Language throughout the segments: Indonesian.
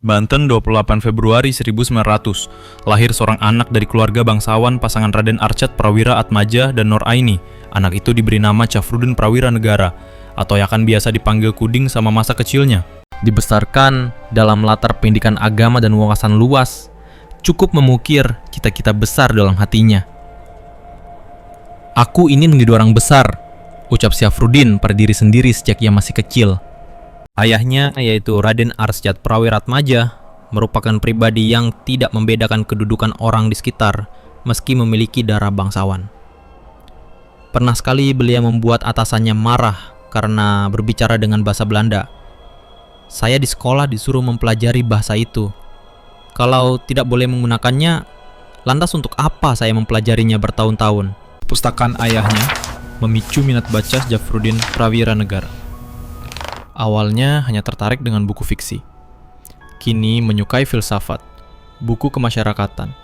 Banten 28 Februari 1900, lahir seorang anak dari keluarga bangsawan pasangan Raden Arsyad Prawira Atmaja dan Nur Aini. Anak itu diberi nama Syafruddin Prawira Negara, atau yang akan biasa dipanggil Kuding sama masa kecilnya. Dibesarkan dalam latar pendidikan agama dan wawasan luas, cukup memukir cita-cita besar dalam hatinya. "Aku ingin menjadi orang besar," ucap Syafruddin pada diri sendiri sejak ia masih kecil. Ayahnya, yaitu Raden Arsyad Prawira Atmaja, merupakan pribadi yang tidak membedakan kedudukan orang di sekitar, meski memiliki darah bangsawan. Pernah sekali beliau membuat atasannya marah karena berbicara dengan bahasa Belanda. "Saya di sekolah disuruh mempelajari bahasa itu. Kalau tidak boleh menggunakannya, lantas untuk apa saya mempelajarinya bertahun-tahun?" Pustakaan ayahnya memicu minat baca Syafruddin Prawira Negara. Awalnya hanya tertarik dengan buku fiksi. Kini menyukai filsafat, buku kemasyarakatan,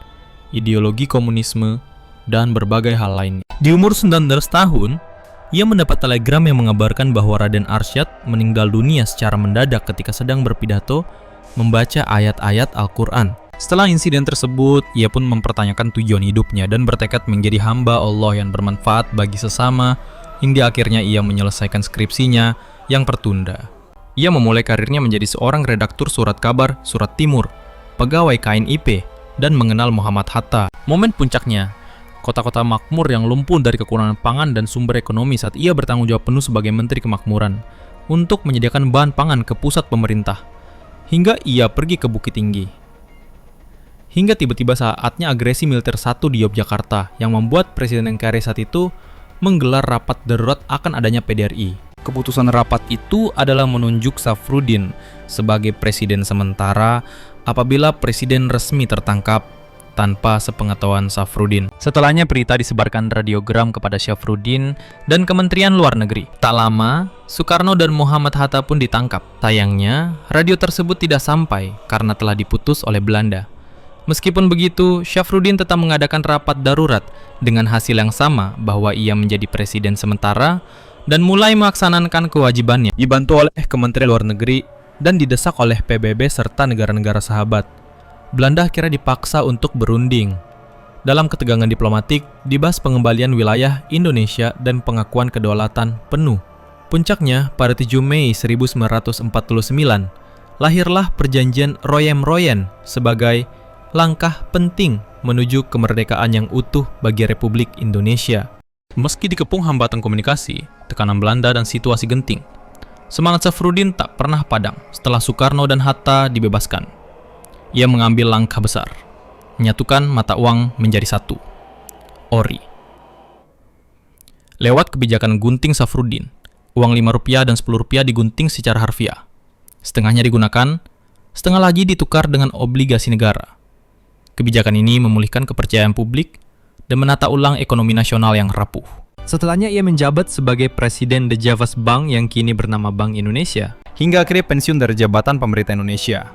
ideologi komunisme, dan berbagai hal lainnya. Di umur 19 tahun, ia mendapat telegram yang mengabarkan bahwa Raden Arsyad meninggal dunia secara mendadak ketika sedang berpidato membaca ayat-ayat Al-Quran. Setelah insiden tersebut, ia pun mempertanyakan tujuan hidupnya dan bertekad menjadi hamba Allah yang bermanfaat bagi sesama, hingga akhirnya ia menyelesaikan skripsinya yang tertunda. Ia memulai karirnya menjadi seorang redaktur surat kabar Surat Timur, pegawai KNIP, dan mengenal Muhammad Hatta. Momen puncaknya, kota-kota makmur yang lumpuh dari kekurangan pangan dan sumber ekonomi saat ia bertanggung jawab penuh sebagai Menteri Kemakmuran untuk menyediakan bahan pangan ke pusat pemerintah, hingga ia pergi ke Bukit Tinggi. Hingga tiba-tiba saatnya agresi militer satu di Yogyakarta yang membuat Presiden NKRI saat itu menggelar rapat darurat akan adanya PDRI. Keputusan rapat itu adalah menunjuk Syafruddin sebagai presiden sementara apabila presiden resmi tertangkap tanpa sepengetahuan Syafruddin. Setelahnya berita disebarkan radiogram kepada Syafruddin dan Kementerian Luar Negeri. Tak lama, Soekarno dan Muhammad Hatta pun ditangkap. Sayangnya, radio tersebut tidak sampai karena telah diputus oleh Belanda. Meskipun begitu, Syafruddin tetap mengadakan rapat darurat dengan hasil yang sama bahwa ia menjadi presiden sementara dan mulai melaksanakan kewajibannya. Dibantu oleh Kementerian Luar Negeri dan didesak oleh PBB serta negara-negara sahabat, Belanda akhirnya dipaksa untuk berunding. Dalam ketegangan diplomatik, dibahas pengembalian wilayah Indonesia dan pengakuan kedaulatan penuh. Puncaknya, pada 7 Mei 1949, lahirlah Perjanjian Royen-Royen sebagai langkah penting menuju kemerdekaan yang utuh bagi Republik Indonesia. Meski dikepung hambatan komunikasi, tekanan Belanda dan situasi genting, semangat Syafruddin tak pernah padam setelah Soekarno dan Hatta dibebaskan. Ia mengambil langkah besar, menyatukan mata uang menjadi satu, Ori. Lewat kebijakan gunting Syafruddin, uang Rp5 dan Rp10 digunting secara harfiah. Setengahnya digunakan, setengah lagi ditukar dengan obligasi negara. Kebijakan ini memulihkan kepercayaan publik dan menata ulang ekonomi nasional yang rapuh. Setelahnya ia menjabat sebagai Presiden The Javas Bank yang kini bernama Bank Indonesia, hingga akhirnya pensiun dari jabatan pemerintah Indonesia.